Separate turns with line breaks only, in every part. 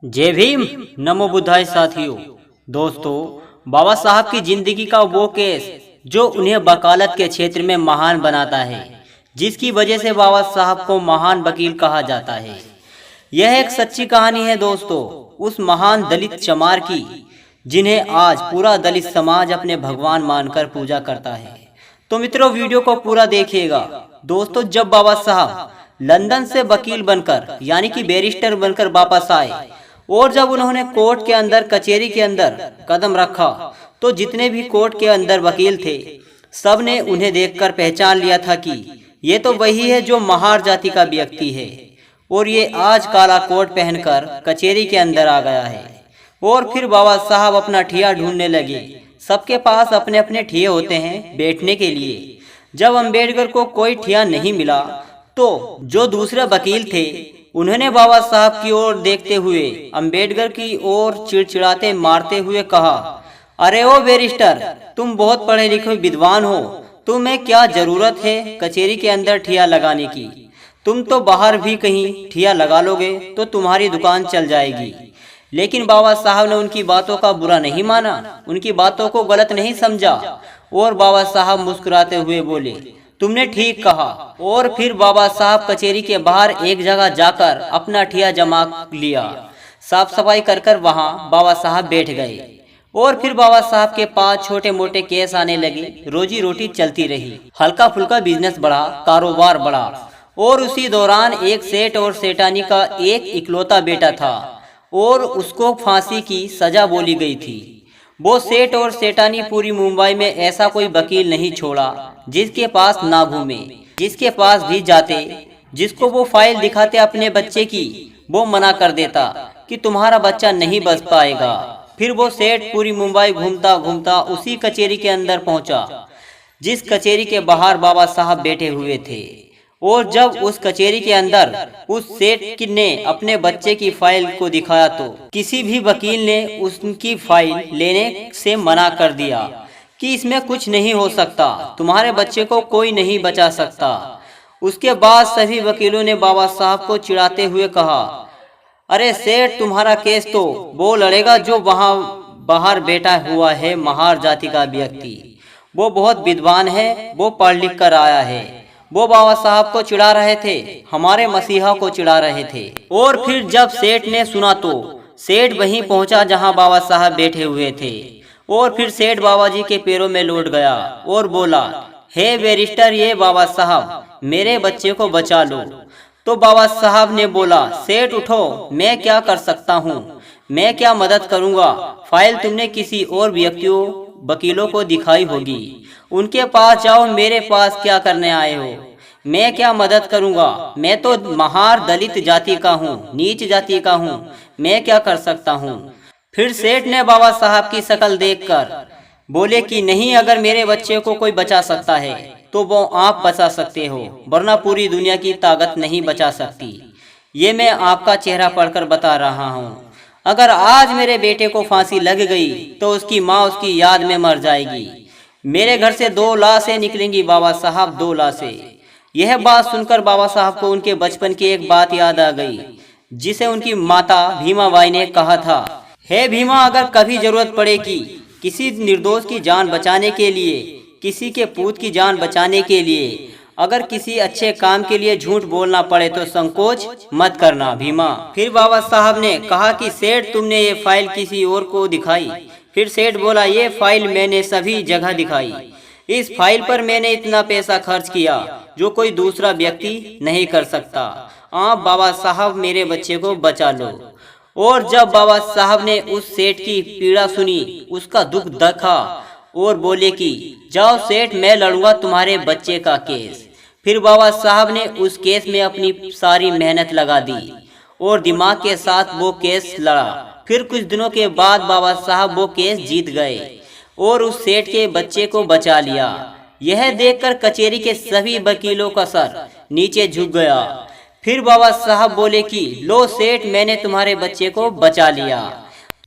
जय भीम। नमो बुद्धाय साथियों। दोस्तों, बाबा साहब की जिंदगी का वो केस जो उन्हें वकालत के क्षेत्र में महान बनाता है, जिसकी वजह से बाबा साहब को महान वकील कहा जाता है। यह एक सच्ची कहानी है दोस्तों, उस महान दलित चमार की, जिन्हें आज पूरा दलित समाज अपने भगवान मानकर पूजा करता है। तो मित्रों, वीडियो को पूरा देखिएगा। दोस्तों, जब बाबा साहब लंदन से वकील बनकर यानी कि बैरिस्टर बनकर वापस आए और जब उन्होंने कोर्ट के अंदर, कचहरी के अंदर कदम रखा, तो जितने भी कोर्ट के अंदर वकील थे, सब ने उन्हें देखकर पहचान लिया था कि ये तो वही है जो महार जाति का व्यक्ति है और ये आज काला कोट पहनकर कचहरी के अंदर आ गया है। और फिर बाबा साहब अपना ठिया ढूंढने लगे। सबके पास अपने अपने ठिये होते हैं बैठने के लिए। जब अम्बेडकर को कोई ठिया नहीं मिला, तो जो दूसरे वकील थे, उन्होंने बाबा साहब की ओर देखते हुए अम्बेडकर की ओर चिड़चिड़ाते मारते हुए कहा, अरे ओ बैरिस्टर, तुम बहुत पढ़े लिखे विद्वान हो, तुम्हें क्या जरूरत है कचहरी के अंदर ठिया लगाने की? तुम तो बाहर भी कहीं ठिया लगा लोगे तो तुम्हारी दुकान चल जाएगी। लेकिन बाबा साहब ने उनकी बातों का बुरा नहीं माना, उनकी बातों को गलत नहीं समझा और बाबा साहब मुस्कुराते हुए बोले, तुमने ठीक कहा। और फिर बाबा साहब कचहरी के बाहर एक जगह जाकर अपना ठिया जमा लिया। साफ सफाई कर कर वहाँ बाबा साहब बैठ गए और फिर बाबा साहब के पास छोटे मोटे केस आने लगे। रोजी रोटी चलती रही, हल्का फुल्का बिजनेस बढ़ा, कारोबार बढ़ा। और उसी दौरान एक सेठ और सेठानी का एक इकलौता बेटा था और उसको फांसी की सजा बोली गई थी। वो सेठ और सेठानी पूरी मुंबई में ऐसा कोई वकील नहीं छोड़ा जिसके पास ना घूमे। जिसके पास भी जाते, जिसको वो फाइल दिखाते अपने बच्चे की, वो मना कर देता कि तुम्हारा बच्चा नहीं बच पाएगा। फिर वो सेठ पूरी मुंबई घूमता घूमता उसी कचहरी के अंदर पहुंचा जिस कचहरी के बाहर बाबा साहब बैठे हुए थे। और जब उस कचहरी के अंदर उस सेठ ने अपने बच्चे की फाइल को दिखाया, तो किसी भी वकील ने उसकी फाइल लेने से मना कर दिया कि इसमें कुछ नहीं हो सकता, तुम्हारे बच्चे को कोई नहीं बचा सकता। उसके बाद सभी वकीलों ने बाबा साहब को चिढ़ाते हुए कहा, अरे सेठ, तुम्हारा केस तो वो लड़ेगा जो वहाँ बाहर बैठा हुआ है महार जाति का व्यक्ति। वो बहुत विद्वान है, वो पढ़ लिख कर आया है। वो बाबा साहब को चिढ़ा रहे थे, हमारे मसीहा को चिढ़ा रहे थे। और फिर जब सेठ ने सुना, तो सेठ वहीं पहुंचा जहां बाबा साहब बैठे हुए थे। और फिर सेठ बाबा जी के पैरों में लौट गया और बोला, हे बैरिस्टर, ये बाबा साहब, मेरे बच्चे को बचा लो। तो बाबा साहब ने बोला, सेठ उठो, मैं क्या कर सकता हूँ, मैं क्या मदद करूँगा। फाइल तुमने किसी और व्यक्तियों, वकीलों को दिखाई होगी, उनके पास जाओ, मेरे पास क्या करने आए हो? मैं क्या मदद करूंगा? मैं तो महार दलित जाति का हूँ, नीच जाति का हूँ, मैं क्या कर सकता हूँ? फिर सेठ ने बाबा साहब की शक्ल देखकर बोले कि नहीं, अगर मेरे बच्चे को कोई बचा सकता है तो वो आप बचा सकते हो, वरना पूरी दुनिया की ताकत नहीं बचा सकती। ये मैं आपका चेहरा पढ़कर बता रहा हूँ। अगर आज मेरे बेटे को फांसी लग गई तो उसकी माँ उसकी याद में मर जाएगी। मेरे घर से 2 लाशें निकलेंगी बाबा साहब, 2 लाशें। यह बात सुनकर बाबा साहब को उनके बचपन की एक बात याद आ गई, जिसे उनकी माता भीमाबाई ने कहा था, हे भीमा, अगर कभी जरूरत पड़े कि किसी निर्दोष की जान बचाने के लिए, किसी के पूत की जान बचाने के लिए, अगर किसी अच्छे काम के लिए झूठ बोलना पड़े तो संकोच मत करना भीमा। फिर बाबा साहब ने कहा कि सेठ, तुमने ये फाइल किसी और को दिखाई? फिर सेठ बोला, ये फाइल मैंने सभी जगह दिखाई। इस फाइल पर मैंने इतना पैसा खर्च किया जो कोई दूसरा व्यक्ति नहीं कर सकता। आप बाबा साहब, मेरे बच्चे को बचा लो। और जब बाबा साहब ने उस सेठ की पीड़ा सुनी, उसका दुख देखा और बोले कि जाओ सेठ, मैं लड़ूंगा तुम्हारे बच्चे का केस। फिर बाबा साहब ने उस केस में अपनी सारी मेहनत लगा दी और दिमाग के साथ वो केस लड़ा। फिर कुछ दिनों के बाद बाबा साहब वो केस जीत गए और उस सेठ के बच्चे को बचा लिया। यह देखकर कचहरी के सभी वकीलों का सर नीचे झुक गया। फिर बाबा साहब बोले कि लो सेठ, मैंने तुम्हारे बच्चे को बचा लिया।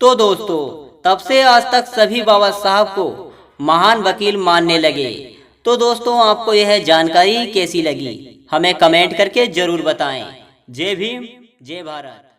तो दोस्तों, तब से आज तक सभी बाबा साहब को महान वकील मानने लगे। तो दोस्तों, आपको यह जानकारी कैसी लगी, हमें कमेंट करके जरूर बताएं। जय भीम, जय भारत।